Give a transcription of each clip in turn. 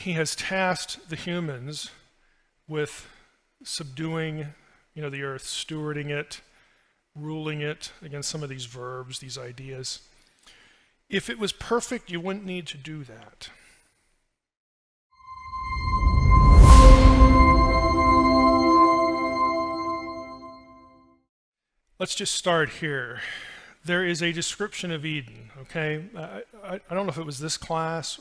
he has tasked the humans with subduing, the earth, stewarding it, ruling it, again, some of these verbs, these ideas. If it was perfect, you wouldn't need to do that. Let's just start here. There is a description of Eden, okay? I don't know if it was this class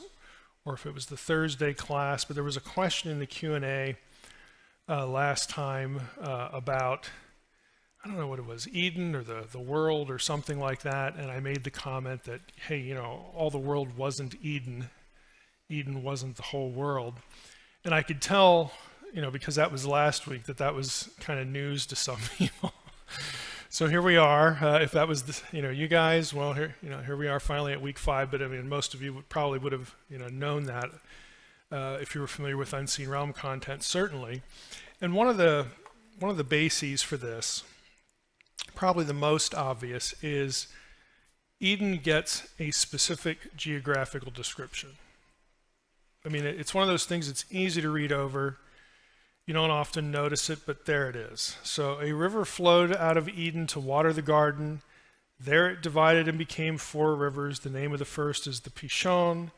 or if it was the Thursday class, but there was a question in the Q&A last time about, I don't know what it was, Eden or the world or something like that, and I made the comment that, hey, all the world wasn't Eden. Eden wasn't the whole world. And I could tell, because that was last week, that was kind of news to some people. So here we are. If that was, you guys, well, here we are finally at week 5. But I mean, most of you probably would have, known that if you were familiar with Unseen Realm content, certainly. And one of the bases for this, probably the most obvious, is Eden gets a specific geographical description. I mean, it's one of those things that's easy to read over. You don't often notice it, but there it is. So a river flowed out of Eden to water the garden. There it divided and became 4 rivers. The name of the first is the Pishon.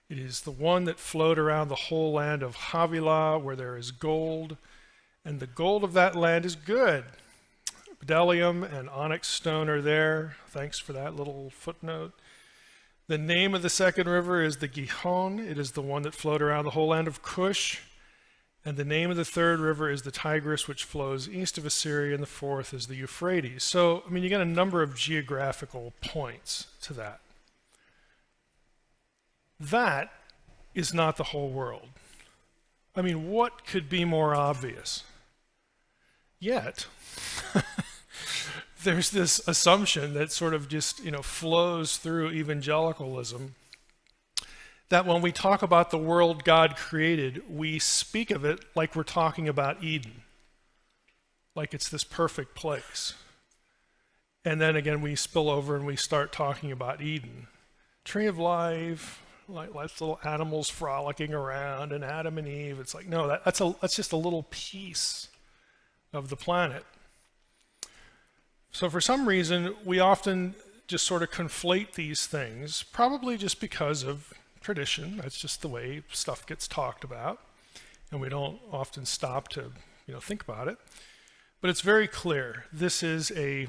It is the one that flowed around the whole land of Havilah, where there is gold. And the gold of that land is good. Bdellium and onyx stone are there. Thanks for that little footnote. The name of the second river is the Gihon. It is the one that flowed around the whole land of Cush. And the name of the third river is the Tigris, which flows east of Assyria, and the fourth is the Euphrates. So, I mean, you get a number of geographical points to that. That is not the whole world. I mean, what could be more obvious? Yet, there's this assumption that sort of just, flows through evangelicalism, that when we talk about the world God created, we speak of it like we're talking about Eden, like it's this perfect place. And then again, we spill over and we start talking about Eden. Tree of life, like little animals frolicking around, and Adam and Eve. It's like, no, that's just a little piece of the planet. So for some reason, we often just sort of conflate these things, probably just because of tradition. That's just the way stuff gets talked about, and we don't often stop to think about it. But it's very clear. This is a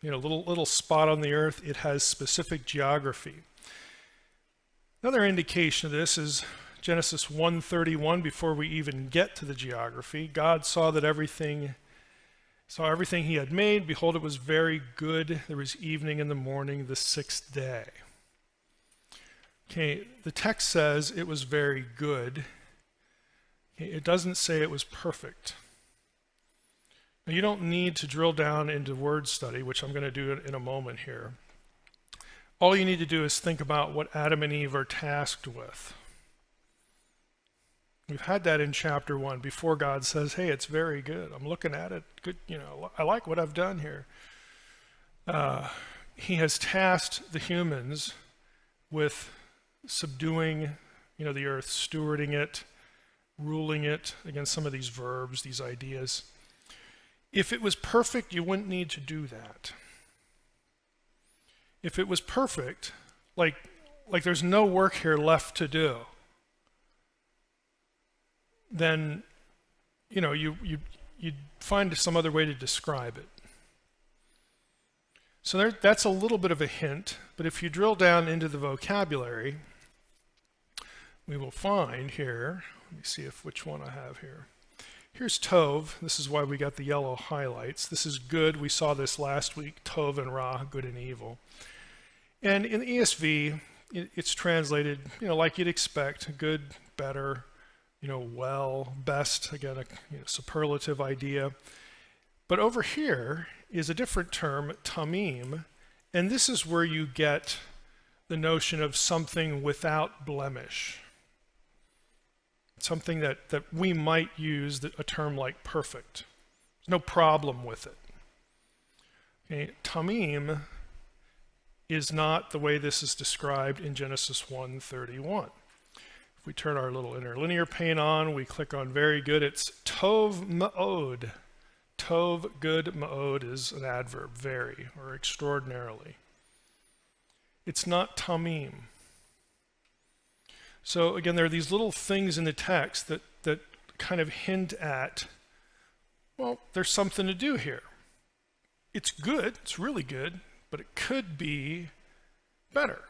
little spot on the earth. It has specific geography. Another indication of this is Genesis 1:31. Before we even get to the geography, God saw everything he had made. Behold, it was very good. There was evening and the morning, the 6th day. Okay, the text says it was very good. Okay, it doesn't say it was perfect. Now, you don't need to drill down into word study, which I'm going to do in a moment here. All you need to do is think about what Adam and Eve are tasked with. We've had that in chapter 1 before God says, hey, it's very good. I'm looking at it. Good, I like what I've done here. He has tasked the humans with subduing, the earth, stewarding it, ruling it, again, some of these verbs, these ideas. If it was perfect, you wouldn't need to do that. If it was perfect, like there's no work here left to do, then, you'd find some other way to describe it. So that's a little bit of a hint, but if you drill down into the vocabulary, we will find here, let me see which one I have here. Here's Tov. This is why we got the yellow highlights. This is good. We saw this last week, Tov and Ra, good and evil. And in the ESV, it's translated, like you'd expect, good, better, well, best, again, a superlative idea. But over here is a different term, tamim, and this is where you get the notion of something without blemish. Something that we might use a term like perfect. There's no problem with it. Okay, tamim is not the way this is described in Genesis 1:31. If we turn our little interlinear pane on, we click on very good, it's tov ma'od. Tov, good, ma'od is an adverb, very, or extraordinarily. It's not tamim. So again, there are these little things in the text that kind of hint at, well, there's something to do here. It's good, it's really good, but it could be better.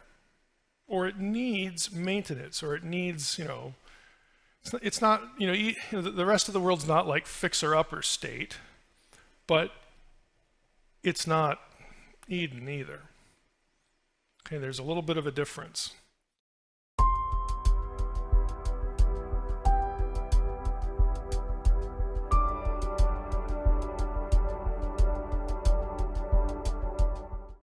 Or it needs maintenance, or it needs, it's not, the rest of the world's not like fixer-upper state, but it's not Eden either. Okay, there's a little bit of a difference.